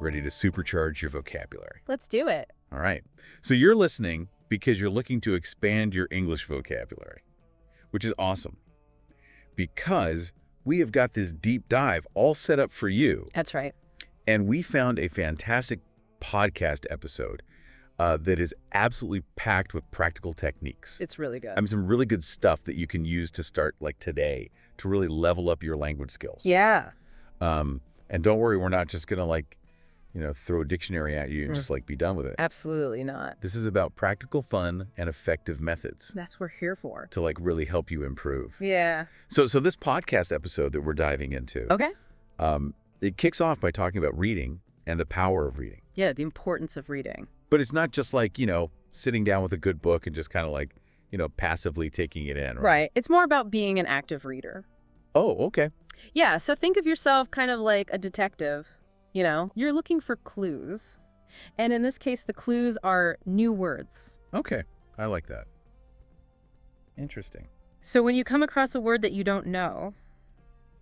ready to supercharge your vocabulary. Let's do it. All right. So you're listening because you're looking to expand your English vocabulary, which is awesome. Because we have got this deep dive all set up for you. That's right. And we found a fantastic podcast episode that is absolutely packed with practical techniques. It's really good. I mean, some really good stuff that you can use to start, like today, to really level up your language skills. Yeah. And don't worry, we're not just going to, like, throw a dictionary at you and just, like, be done with it. Absolutely not. This is about practical fun and effective methods. That's what we're here for. To, like, really help you improve. Yeah. So this podcast episode that we're diving into, Okay. It kicks off by talking about reading and the power of reading. Yeah, the importance of reading. But it's not just like, sitting down with a good book and just kind of like, passively taking it in. Right. It's more about being an active reader. Oh, okay. Yeah, so think of yourself kind of like a detective. You're looking for clues. And in this case, the clues are new words. Okay. I like that. Interesting. So when you come across a word that you don't know,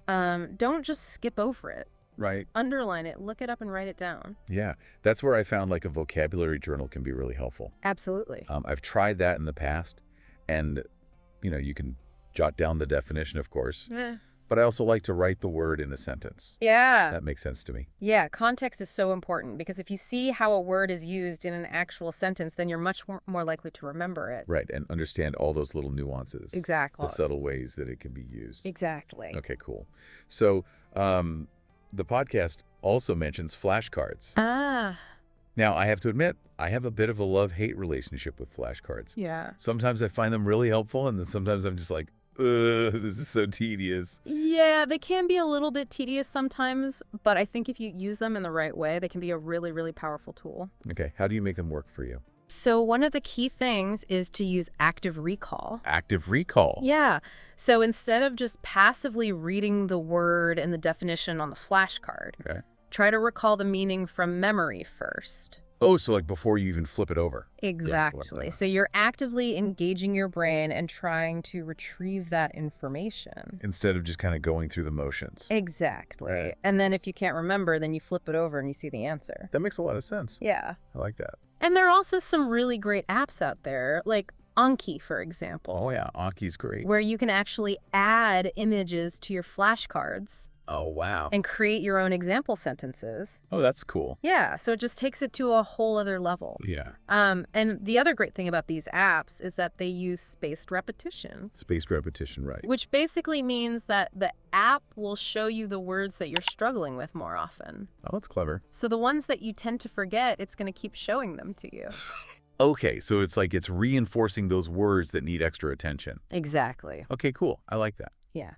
don't just skip over it. Right. Underline it, look it up, and write it down. Yeah. That's where I found like a vocabulary journal can be really helpful. Absolutely. I've tried that in the past, and, you can jot down the definition, of course. But I also like to write the word in a sentence. Yeah. That makes sense to me. Yeah, context is so important because if you see how a word is used in an actual sentence, then you're much more likely to remember it. Right, and understand all those little nuances. Exactly. The subtle ways that it can be used. Exactly. Okay, cool. So the podcast also mentions flashcards. Ah. Now, I have to admit, I have a bit of a love-hate relationship with flashcards. Yeah. Sometimes I find them really helpful, and then sometimes I'm just like, ugh, this is so tedious. Yeah, they can be a little bit tedious sometimes, but I think if you use them in the right way, they can be a really, really powerful tool. Okay, how do you make them work for you? So one of the key things is to use active recall. Active recall? Yeah. So instead of just passively reading the word and the definition on the flashcard, Okay. try to recall the meaning from memory first. Oh, so like before you even flip it over. Exactly. Yeah, so you're actively engaging your brain and trying to retrieve that information. Instead of just kind of going through the motions. Exactly. Right. And then if you can't remember, then you flip it over and you see the answer. That makes a lot of sense. Yeah. I like that. And there are also some really great apps out there, like Anki, for example. Oh, yeah. Anki's great. Where you can actually add images to your flashcards. Oh, wow. And create your own example sentences. Oh, that's cool. Yeah, so it just takes it to a whole other level. Yeah. And the other great thing about these apps is that they use spaced repetition. Spaced repetition, right. Which basically means that the app will show you the words that you're struggling with more often. Oh, that's clever. So the ones that you tend to forget, it's going to keep showing them to you. Okay, so it's like it's reinforcing those words that need extra attention. Exactly. Okay, cool. I like that. Yeah.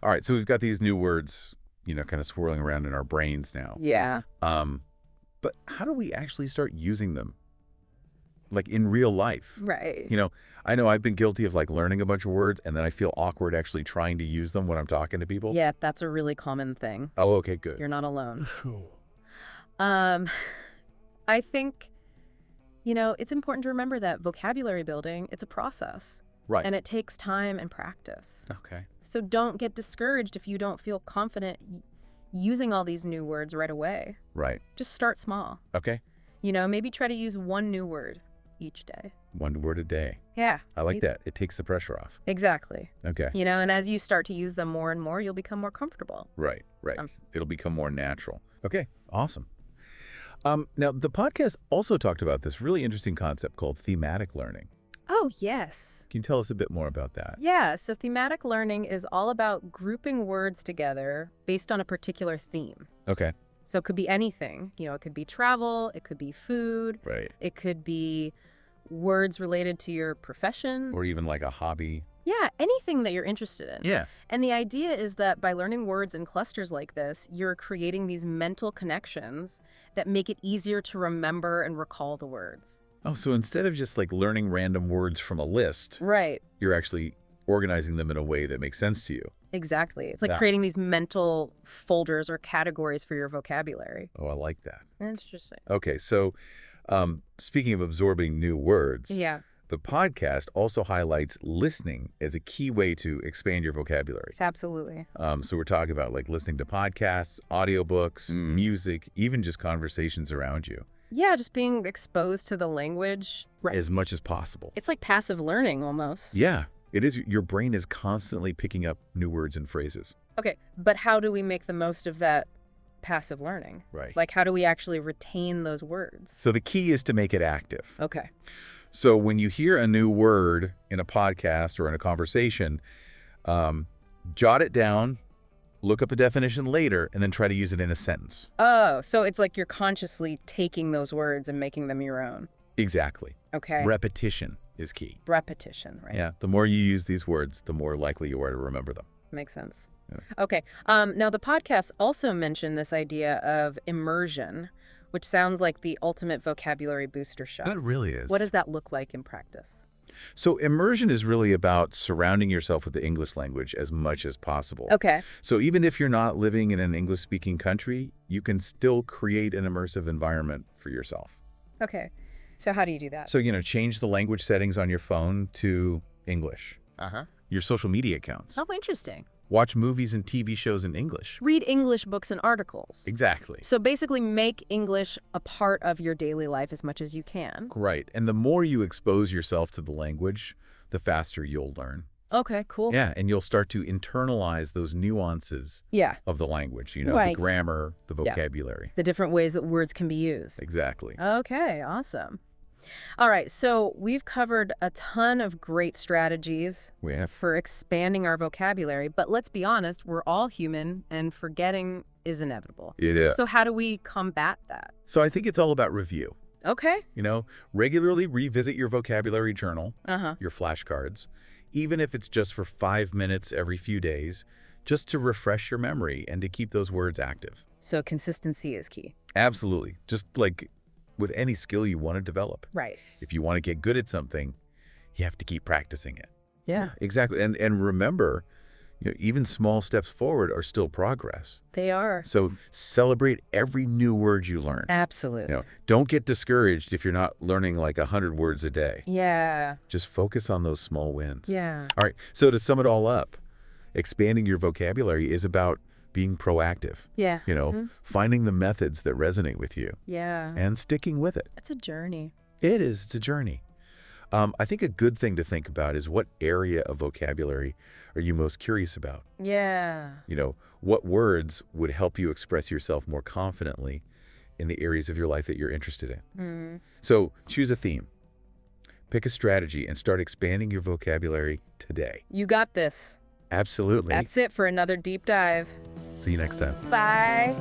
All right, so we've got these new words, kind of swirling around in our brains now. Yeah. But how do we actually start using them? Like in real life? Right. I know I've been guilty of like learning a bunch of words and then I feel awkward actually trying to use them when I'm talking to people. Yeah, that's a really common thing. Oh, okay, good. You're not alone. I think, it's important to remember that vocabulary building, it's a process. Right. And it takes time and practice. Okay. So don't get discouraged if you don't feel confident using all these new words right away. Right. Just start small. Okay. Maybe try to use one new word each day. One word a day. Yeah. I like that. It takes the pressure off. Exactly. Okay. And as you start to use them more and more, you'll become more comfortable. Right. It'll become more natural. Okay. Awesome. Now, the podcast also talked about this really interesting concept called thematic learning. Oh, yes. Can you tell us a bit more about that? Yeah, so thematic learning is all about grouping words together based on a particular theme. Okay. So it could be anything. It could be travel, it could be food. Right. It could be words related to your profession. Or even like a hobby. Yeah, anything that you're interested in. Yeah. And the idea is that by learning words in clusters like this, you're creating these mental connections that make it easier to remember and recall the words. Oh, so instead of just like learning random words from a list, right, you're actually organizing them in a way that makes sense to you. Exactly. It's like creating these mental folders or categories for your vocabulary. Oh, I like that. Interesting. Okay, so speaking of absorbing new words, yeah, The podcast also highlights listening as a key way to expand your vocabulary. Absolutely. So we're talking about like listening to podcasts, audiobooks, music, even just conversations around you. Yeah, just being exposed to the language. As much as possible. It's like passive learning almost. Yeah, it is. Your brain is constantly picking up new words and phrases. Okay, but how do we make the most of that passive learning? Right. Like, how do we actually retain those words? So the key is to make it active. Okay. So when you hear a new word in a podcast or in a conversation, jot it down, look up a definition later, and then try to use it in a sentence. Oh, so it's like you're consciously taking those words and making them your own. Exactly. Okay. Repetition is key. Repetition, right? Yeah. The more you use these words, the more likely you are to remember them. Makes sense. Yeah. Okay. Now, the podcast also mentioned this idea of immersion, which sounds like the ultimate vocabulary booster shot. That really is. What does that look like in practice? So immersion is really about surrounding yourself with the English language as much as possible. Okay. So even if you're not living in an English-speaking country, you can still create an immersive environment for yourself. Okay. So how do you do that? So, change the language settings on your phone to English. Uh-huh. Your social media accounts. Oh, interesting. Watch movies and TV shows in English. Read English books and articles. Exactly. So basically make English a part of your daily life as much as you can. Right. And the more you expose yourself to the language, the faster you'll learn. Okay, cool. Yeah, and you'll start to internalize those nuances of the language, Right. the grammar, the vocabulary. The different ways that words can be used. Exactly. Okay, awesome. All right, so we've covered a ton of great strategies We have. for expanding our vocabulary, but let's be honest, we're all human and forgetting is inevitable. It is. So how do we combat that? So I think it's all about review. Okay. Regularly revisit your vocabulary journal, Uh-huh. your flashcards, even if it's just for 5 minutes every few days, just to refresh your memory and to keep those words active. So consistency is key. Absolutely. Just like with any skill you want to develop. Right. If you want to get good at something, you have to keep practicing it. Yeah. Exactly. And remember, even small steps forward are still progress. They are. So celebrate every new word you learn. Absolutely. Don't get discouraged if you're not learning like 100 words a day. Yeah. Just focus on those small wins. Yeah. All right. So to sum it all up, expanding your vocabulary is about being proactive. Yeah. Finding the methods that resonate with you Yeah. and sticking with it. It's a journey. It is. It's a journey. I think a good thing to think about is what area of vocabulary are you most curious about? Yeah. What words would help you express yourself more confidently in the areas of your life that you're interested in? So choose a theme, pick a strategy, and start expanding your vocabulary today. You got this. Absolutely. That's it for another deep dive. See you next time. Bye.